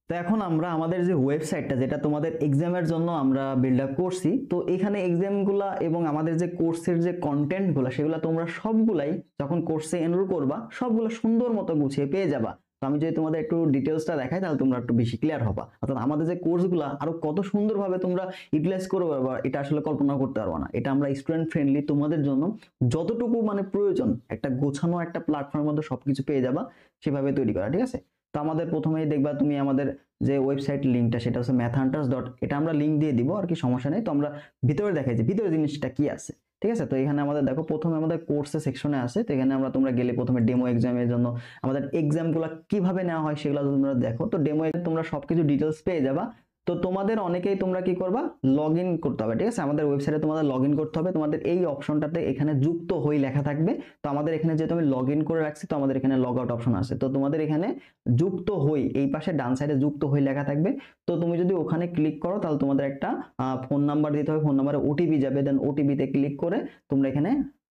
তো এখন আমরা আমাদের যে ওয়েবসাইটটা যেটা তোমাদের এক্সামের জন্য আমরা বিল্ড আপ করছি, তো এখানে এক্সামগুলা এবং আমাদের যে কোর্সের যে কন্টেন্টগুলো সেগুলো তোমরা সবগুলাই যখন কোর্সে এনরোল করবা সবগুলো সুন্দর মতো গুছিয়ে পেয়ে যাবা। তো আমি যদি তোমাদের একটু ডিটেলসটা দেখাই তাহলে তোমরা একটু বেশি ক্লিয়ার হবা, অর্থাৎ আমাদের যে কোর্সগুলো আরো কত সুন্দরভাবে তোমরা ইউটিলাইজ করতে পারবা এটা আসলে কল্পনা করতে পারবা না। এটা আমরা স্টুডেন্ট ফ্রেন্ডলি তোমাদের জন্য যতটুকু মানে প্রয়োজন একটা গোছানো একটা প্ল্যাটফর্মের মধ্যে সবকিছু পেয়ে যাবা সেভাবে তৈরি করা, ঠিক আছে। তো আমাদের প্রথমেই দেখবা তুমি আমাদের যে ওয়েবসাইট লিঙ্কটা সেটা হচ্ছে mathhunters. এটা আমরা লিঙ্ক দিয়ে দিব আর কি, সমস্যা নেই। তো আমরা ভিতরে দেখাই যে ভিতরে জিনিসটা কি আছে, ঠিক আছে। তো এখানে আমাদের দেখো প্রথমে আমাদের কোর্সের সেকশনে আছে, তো এখানে আমরা তোমরা গেলে প্রথমে ডেমো এক্সামের জন্য আমাদের এক্সামগুলো কিভাবে নেওয়া হয় সেগুলো তোমরা দেখো। তো ডেমো তোমরা সবকিছু ডিটেলস পেয়ে যাবা। তো তোমাদের অনেকেই তোমরা কি করবা, লগ ইন করতে হবে, ঠিক আছে। আমাদের ওয়েবসাইটে তোমাদের লগ ইন করতে হবে, তোমাদের এই অপশনটাতে এখানে যুক্ত হই লেখা থাকবে। তো আমাদের এখানে যেহেতু আমি লগ ইন করে রাখছি তো আমাদের এখানে লগ আউট অপশন আছে। তো তোমাদের এখানে যুক্ত হই এই পাশে ডান সাইডে যুক্ত হই লেখা থাকবে। তো তুমি যদি ওখানে ক্লিক করো তাহলে তোমাদের একটা ফোন নাম্বার দিতে হবে, ফোন নাম্বারে ওটিপি যাবে, দেন ওটিপিতে ক্লিক করে তোমরা এখানে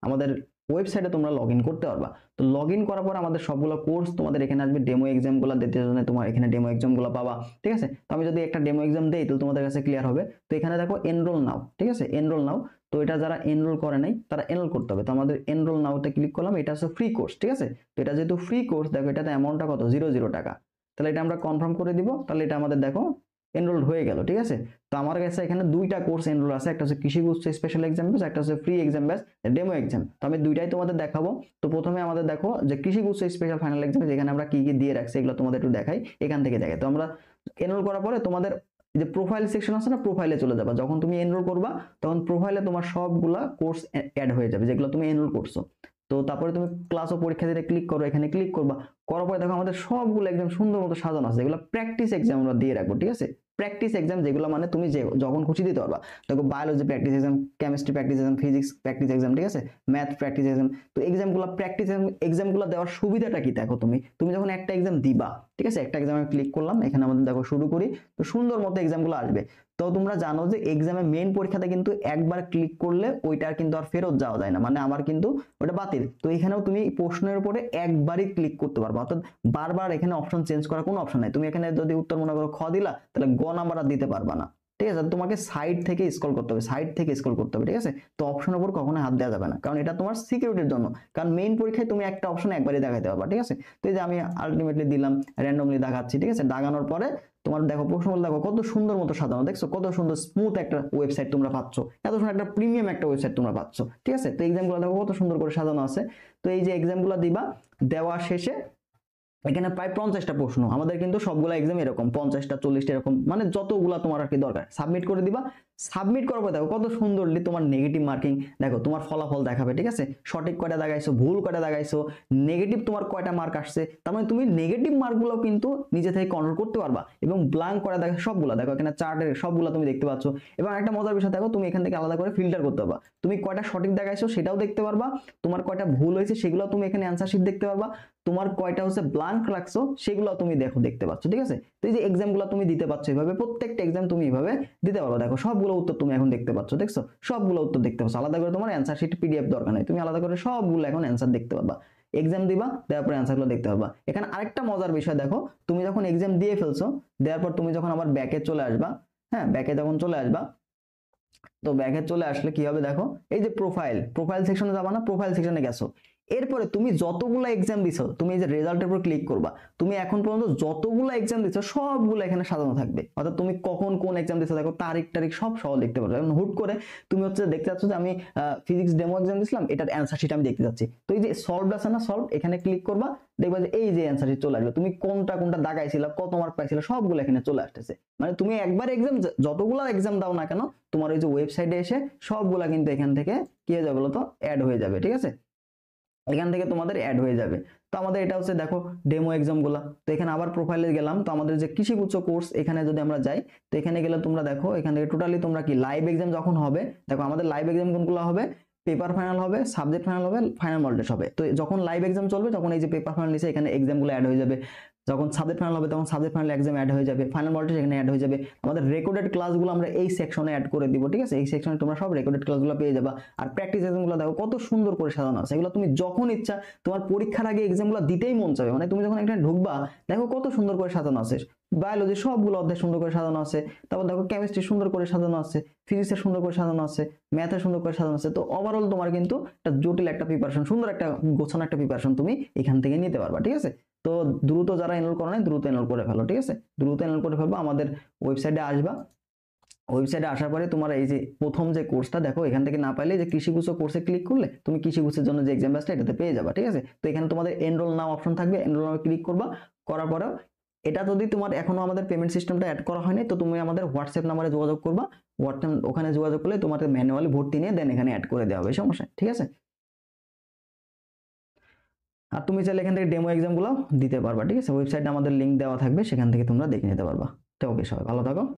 আমাদের ওয়েবসাইটে তোমরা লগ ইন করতে পারবা। তো লগ ইন করার পর আমাদের সবগুলো কোর্স তোমাদের এখানে আসবে, ডেমো এক্সামগুলো দিতে জন্য তোমার এখানে ডেমো এক্সামগুলো পাবা, ঠিক আছে। তো আমি যদি একটা ডেমো এক্সাম দেই তাহলে তোমাদের কাছে ক্লিয়ার হবে। তো এখানে দেখো এনরোল নাও, ঠিক আছে, এনরোল নাও। তো এটা যারা এনরোল করে নাই তারা এনরোল করতে হবে। তো আমাদের এনরোল নাওতে ক্লিক করলাম, এটা হচ্ছে ফ্রি কোর্স, ঠিক আছে। তো এটা যেহেতু ফ্রি কোর্স দেখো এটাতে অ্যামাউন্টটা কত, 0 টাকা। তাহলে এটা আমরা কনফার্ম করে দিব, তাহলে এটা আমাদের দেখো এনরোল হয়ে গেল, ঠিক আছে। তো আমার কাছে এখানে দুইটা কোর্স এনরোল আছে, একটা হচ্ছে কৃষি গুচ্ছ স্পেশাল এক্সাম ব্যাচ, একটা হচ্ছে free exam batch demo exam. তো আমি দুইটাই তোমাদের দেখাবো। তো প্রথমে আমাদের দেখো যে কৃষি গুচ্ছ স্পেশাল ফাইনাল এক্সাম, যেখানে আমরা কি কি দিয়ে রাখছি এগুলো তোমাদের একটু দেখাই, এখান থেকে দেখাই। তো আমরা এনরোল করার পরে তোমাদের যে প্রোফাইল সেকশন আছে না, প্রোফাইলে চলে যাবা। যখন তুমি এনরোল করবা তখন প্রোফাইলে তোমার সবগুলা কোর্স অ্যাড হয়ে যাবে যেগুলো তুমি এনরোল করছো। তো তারপরে তুমি ক্লাস ও পরীক্ষা দিতে ক্লিক করো, এখানে ক্লিক করবা, করার পরে দেখো আমাদের সবগুলো একদম সুন্দর মতো সাজানো আছে, এগুলো প্র্যাকটিস এক্সাম আমরা দিয়ে রাখবো, ঠিক আছে। প্র্যাকটিস এক্সাম যেগুলো মানে তুমি যে যখন খুশি দিতে পারবা। দেখো biology practice exam, chemistry practice exam, physics practice exam, ঠিক আছে, ম্যাথ প্র্যাকটিস এক্সাম। তো এক্সামগুলো প্র্যাকটিস এক্সামগুলো দেওয়ার সুবিধাটা কি দেখো, তুমি যখন একটা এক্সাম দিবা, ঠিক আছে, একটা এক্সামে ক্লিক করলাম, এখানে আমাদের দেখো শুরু করি, তো সুন্দর মতো এক্সামগুলো আসবে। তো তোমরা জানো যে এক্সামে মেইন পরীক্ষাতে কিন্তু একবার ক্লিক করলে ওইটার কিন্তু আর ফেরত যাওয়া যায় না, মানে আমার কিন্তু ওটা বাতিল। তো এখানেও তুমি প্রশ্নের উপরে একবারই ক্লিক করতে পারবা, অর্থাৎ বারবার এখানে অপশন চেঞ্জ করার কোনো অপশন নাই। তুমি এখানে যদি উত্তর মনে করো খ দিলা তাহলে গ নাম্বার আর দিতে পারবা না, ঠিক আছে। তোমাকে সাইড থেকে স্ক্রল করতে হবে, সাইড থেকে স্ক্রল করতে হবে, ঠিক আছে। তো অপশনের উপর কখনো হাত দেওয়া যাবে না, কারণ এটা তোমার সিকিউরিটির জন্য, কারণ মেইন পরীক্ষায় তুমি একটা অপশন একবারই দেখাতে পারবা, ঠিক আছে। তো এই যে আমি আলটিমেটলি দিলাম, র্যান্ডমলি দেখাচ্ছি, ঠিক আছে। দাগানোর পরে তোমার দেখো প্রশ্নগুলো দেখো কত সুন্দর মতো সাজানো, দেখছো কত সুন্দর স্মুথ একটা ওয়েবসাইট তোমরা পাচ্ছ, এত সুন্দর একটা প্রিমিয়াম একটা ওয়েবসাইট তোমরা পাচ্ছ, ঠিক আছে। তো এক্সামগুলো দেখো কত সুন্দর করে সাজানো আছে। তো এই যে এক্সামগুলো দিবা, দেওয়া শেষে এখানে প্রায় 50টা প্রশ্ন, আমাদের কিন্তু সবগুলা এক্সাম এরকম 50টা 40টা এরকম, মানে যতগুলা তোমার আর কি দরকার সাবমিট করে দিবা। সাবমিট করার পর দেখো কত সুন্দরলি তোমার নেগেটিভ মার্কিং দেখো তোমার ফলাফল দেখাবে, ঠিক আছে। সঠিক কয়টা দাগাইছো, ভুল কয়টা দাগাইছো, নেগেটিভ তোমার কয়টা মার্ক আসছে, তার মানে তুমি নেগেটিভ মার্কগুলো কিন্তু নিজে থেকে কন্ট্রোল করতে পারবা। এবং ব্ল্যাঙ্ক কয়টা দেখো সবগুলা দেখো এখানে চার্টের সবগুলা তুমি দেখতে পাচ্ছ। এবং একটা মজার বিষয় দেখো, তুমি এখান থেকে আলাদা করে ফিল্টার করতে পারবা, তুমি কয়টা সঠিক দেখাইছো সেটাও দেখতে পারবা, তোমার কয়টা ভুল হয়েছে সেগুলো তুমি এখানে অ্যান্সার শিট দেখতে পারবা, তোমার কয়টা হচ্ছে ব্ল্যাঙ্ক রাখছো সেগুলো তুমি দেখতে পাচ্ছ, ঠিক আছে। তো এই যে এক্সামগুলো তুমি দিতে পারছো এইভাবে, প্রত্যেকটা এক্সাম তুমি এইভাবে দিতে পারো। দেখো সবগুলো উত্তর তুমি এখন দেখতে পাচ্ছ, দেখছো সবগুলো উত্তর দেখতে পাচ্ছ, আলাদা করে তোমার অ্যান্সার শিট পিডিএফ দরকার নেই, তুমি আলাদা করে সবগুলো এখন অ্যান্সার দেখতে পারবা। এক্সাম দিবা, দেওয়ার পর অ্যান্সারগুলো দেখতে পারবা। এখানে আরেকটা মজার বিষয় দেখো, তুমি যখন এক্সাম দিয়ে ফেলছো, দেওয়ার পর তুমি যখন আবার ব্যাকে চলে আসবা, হ্যাঁ ব্যাকে যখন চলে আসবা, তো ব্যাকে চলে আসলে কি হবে দেখো, এই যে প্রোফাইল সেকশনে যাবা না, প্রোফাইল সেকশনে গেছো, এরপরে তুমি যতগুলো এক্সাম দিছো তুমি এই যে রেজাল্টের উপর ক্লিক করবা, তুমি এখন পর্যন্ত যতগুলো এক্সাম দিছো সবগুলো এখানে সাজানো থাকবে, অর্থাৎ তুমি কখন কোন এক্সাম দিছো দেখো তারিখ সব সহ দেখতে পারবে। এখন হুট করে তুমি হচ্ছে দেখতে চাচ্ছ যে আমি ফিজিক্স ডেমো এক্সাম দিছিলাম, এটার অ্যান্সার শিট আমি দেখতে যাচ্ছি, তো এই যে সলভ আছে না, সলভ এখানে ক্লিক করবা, দেখবা যে এই যে অ্যান্সার শিট চলে আসবে, তুমি কোনটা দাগাইছিলা, কত মার্ক পাইছিলা সবগুলো এখানে চলে আসতেছে। মানে তুমি একবার এক্সাম যতগুলো এক্সাম দাও না কেন, তোমার এই যে ওয়েবসাইটে এসে সবগুলা কিন্তু এখান থেকে কি হয়ে যাবে বলতো, অ্যাড হয়ে যাবে, ঠিক আছে, এখান থেকে তোমাদের অ্যাড হয়ে যাবে। তো আমাদের এটা হচ্ছে দেখো ডেমো এক্সাম গুলা। তো এখানে আবার প্রোফাইলে গেলাম, তো আমাদের যে কৃষি গুচ্ছ কোর্স এখানে যদি আমরা যাই, তো এখানে গেলে তোমরা দেখো এখান থেকে টোটালি তোমরা কি লাইভ এক্সাম যখন হবে, দেখো আমাদের লাইভ এক্সাম কোনগুলো হবে, পেপার ফাইনাল হবে, সাবজেক্ট ফাইনাল হবে, ফাইনাল মডেল টেস্ট হবে। তো যখন লাইভ এক্সাম চলবে তখন এই যে পেপার ফাইনাল নিচে এখানে এক্সাম গুলো অ্যাড হয়ে যাবে, যখন সাবজেক্ট ফাইনাল হবে তখন সাবজেক্ট ফাইনাল এক্সাম অ্যাড হয়ে যাবে, ফাইনাল মডেল টেস্ট এখানে অ্যাড হয়ে যাবে। আমাদের রেকর্ডেড ক্লাসগুলো আমরা এই সেকশনে অ্যাড করে দিব, ঠিক আছে? এই সেকশনে তোমরা সব রেকর্ডেড ক্লাসগুলো পেয়ে যাবা। আর প্র্যাকটিস এক্সামগুলো দেখো কত সুন্দর করে সাজানো আছে, এগুলো তুমি যখন ইচ্ছা তোমার পরীক্ষার আগে এক্সামগুলো দিতেই মন চাবে, মানে তুমি যখন এখানে ঢুকবা দেখো কত সুন্দর করে সাজানো আছে। বায়োলজি সবগুলো অধ্যায় সুন্দর করে সাজানো আছে, তারপর দেখো কেমিস্ট্রি সুন্দর করে সাজানো আছে, ফিজিক্সের সুন্দর করে সাজানো আছে, ম্যাথের সুন্দর করে সাজানো আছে। তো ওভারঅল তোমার কিন্তু একটা জটিল একটা প্রিপারেশন, সুন্দর একটা গোছানো একটা প্রিপারেশন তুমি এখান থেকে নিতে পারবা, ঠিক আছে? তো দ্রুত যারা এনরোল করে নাই দ্রুত এনরোল করে ফেলো, ঠিক আছে? দ্রুত এনরোল করে ফেলবা, আমাদের ওয়েবসাইটে আসবা। ওয়েবসাইটে আসার পরে তোমার এই যে প্রথম যে কোর্সটা দেখো, এখান থেকে না পাইলে যে কৃষিগুচ্ছ কোর্সে ক্লিক করলে তুমি কৃষিগুচ্ছের জন্য যে এক্সাম ব্যাচটা এটাতে পেয়ে যাবা, ঠিক আছে? তো এখানে তোমাদের এনরোল নাও অপশন থাকবে, এনরোল নাও ক্লিক করবা। করার পরে এটা যদি তোমার এখনো আমাদের পেমেন্ট সিস্টেমটা অ্যাড করা হয়নি, তো তুমি আমাদের হোয়াটসঅ্যাপ নাম্বারে যোগাযোগ করবা। হোয়াটসঅ্যাপ ওখানে যোগাযোগ করলে তোমাদের ম্যানুয়ালি ভর্তি নিয়ে দেন এখানে অ্যাড করে দেওয়া হবে, সমস্যা, ঠিক আছে? আর তুমি চাইলে এখান থেকে ডেমো এক্সামগুলো দিতে পারবা, ঠিক আছে? ওয়েবসাইটে আমাদের লিঙ্ক দেওয়া থাকবে, সেখান থেকে তোমরা দেখে নিতে পারবা। তো ওকে, সবাই ভালো থাকো।